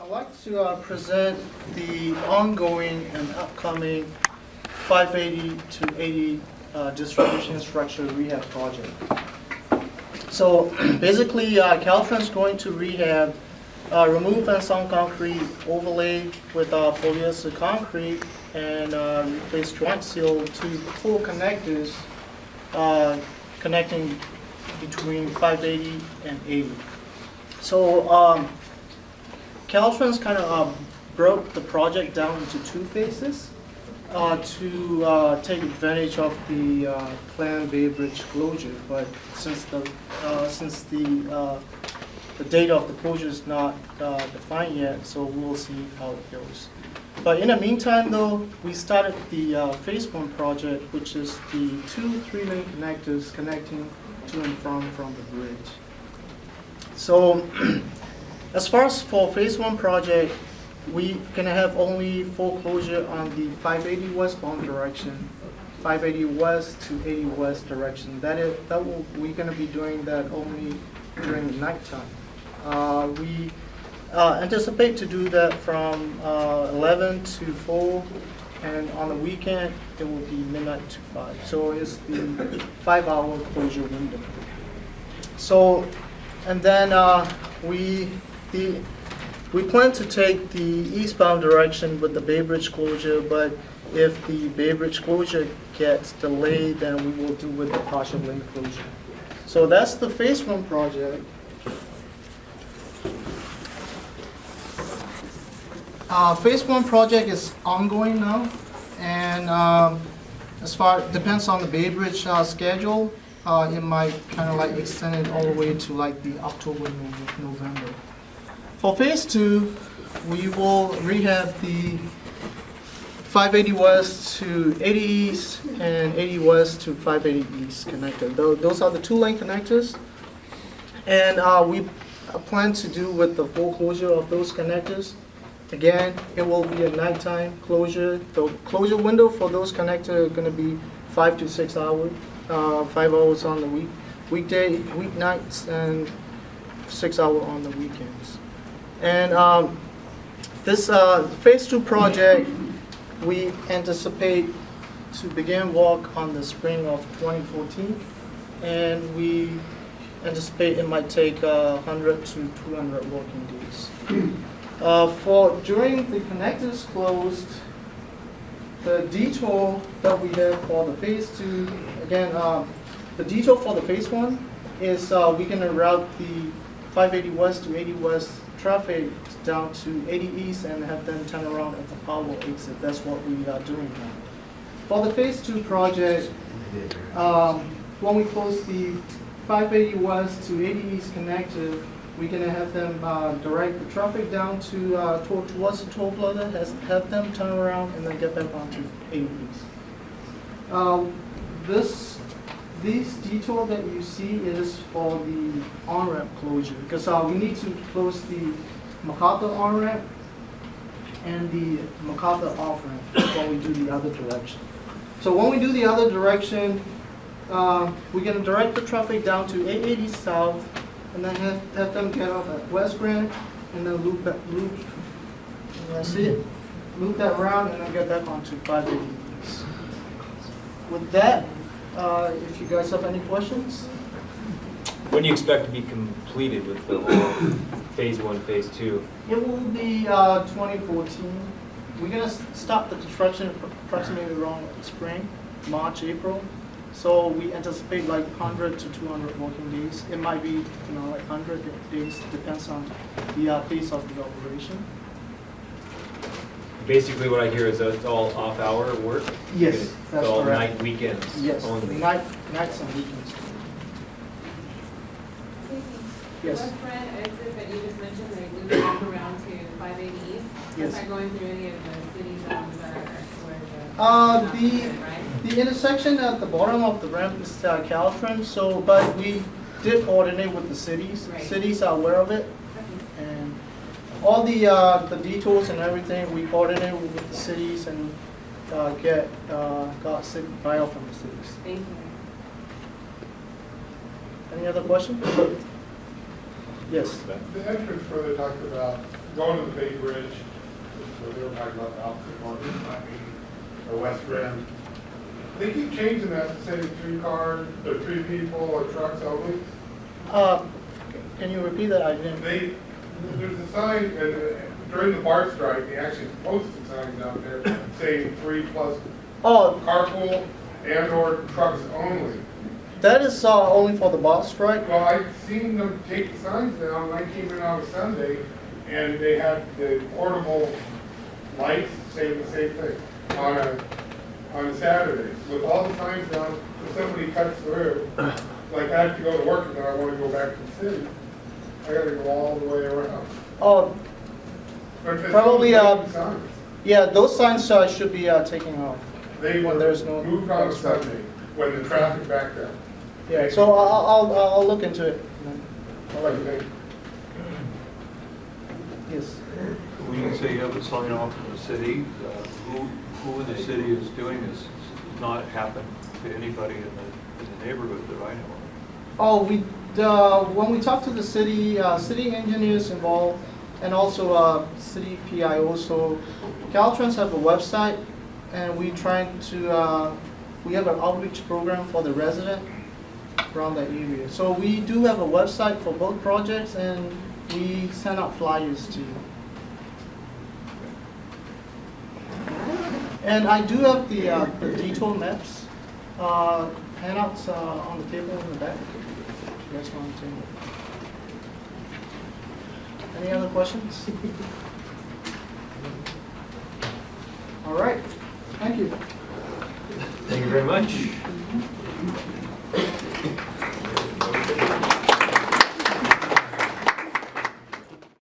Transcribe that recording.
I'd like to present the ongoing and upcoming 580 to 80 distribution structure rehab project. So basically, Caltrans is going to rehab, remove and sunk concrete, overlay with polyester concrete, and replace joint seal to full connectors connecting between 580 and 80. So Caltrans kind of broke the project down into two phases to take advantage of the planned Bay Bridge closure. But since the date of the closure is not defined yet, so we'll see how it goes. But in the meantime, though, we started the phase one project, which is the 2 3-lane connectors connecting to and from the bridge. So as far as for phase one project, we're gonna have only full closure on the 580 westbound direction, 580 west to 80 west direction. We're gonna be doing that only during the nighttime. We anticipate to do that from 11 to 4, and on the weekend it will be midnight to 5. So it's the 5-hour closure window. So, and then we plan to take the eastbound direction with the Bay Bridge closure, but if the Bay Bridge closure gets delayed, then we will do with the partial lane closure. So that's the phase one project. Phase one project is ongoing now, and as far depends on the Bay Bridge schedule, it might kind of like extend it all the way to like the October, November. For phase two, we will rehab the 580 west to 80 east and 80 west to 580 east connector. Those are the 2-lane connectors, and we plan to do with the full closure of those connectors. Again, it will be a nighttime closure. The closure window for those connectors are going to be 5 to 6 hours, 5 hours on the weeknights, and 6 hours on the weekends. And this phase two project, we anticipate to begin work on the spring of 2014, and we anticipate it might take 100 to 200 working days. During the connectors closed, the detour that we have for the phase two, again, the detour for the phase one is we're going to route the 580 west to 80 west traffic down to 80 east and have them turn around at the Powell exit. That's what we are doing now. For the phase two project, when we close the 580 west to 80 east connector, we're going to have them direct the traffic down to towards the toll plaza, have them turn around and then get back onto 80 east. This detour that you see is for the on-ramp closure, because we need to close the MacArthur on-ramp and the MacArthur off-ramp when we do the other direction. So when we do the other direction, we're going to direct the traffic down to 880 south, and then have them get off at West Grand, and then loop that around, and then get back onto 580 east. With that, if you guys have any questions? When do you expect to be completed with the whole phase one, phase two? It will be 2014. We're going to start the construction approximately around spring, March, April. So we anticipate like 100 to 200 working days. It might be, like 100 days, depends on the pace of the operation. Basically, what I hear is that it's all off-hour work? Yes, It's that's all correct. night weekends Yes, only? nights and weekends. Yes. The West Grand exit that you just mentioned, they loop back around to 580 East. Yes. That's not going through any of the city zones that are where The intersection at the bottom of the ramp is Caltrans, so, but we did coordinate with the cities. Right. Cities are aware of it, and all the detours and everything, we coordinate with the cities and got buy-off from the cities. Thank you. Any other questions? Yes. The entrance where they talked about going to the Bay Bridge, where they were talking about the opposite corner, or West Grand. They keep changing that to say 3 cars, or 3 people, or trucks only. Can you repeat that? I didn't. There's a sign, during the BART strike, they actually posted signs out there saying 3+ Oh, carpool and/or trucks only. that is only for the bus strike? Well, I've seen them take the signs down, and I came in on a Sunday, and they had the portable lights saying the same thing on a Saturday. With all the signs down, if somebody cuts through, like I have to go to work and then I want to go back to the city, I gotta go all the way around. Oh, But it's Probably, only signs. yeah, those signs should be taken off. They when were there's no moved on a bus strike. Sunday, when the traffic backed up. Yeah, so I'll look into it. All right, thank you. Yes. When you say you have a sign off from the city, who in the city is doing this? It's not happened to anybody in the neighborhood that I know of. Oh, when we talk to the city, city engineers involved, and also city PIO. So Caltrans have a website, and we have an outreach program for the resident around that area. So we do have a website for both projects, and we send out flyers to you. And I do have the detour maps handouts on the table in the back. If you guys want to. Any other questions? All right. Thank you. Thank you very much.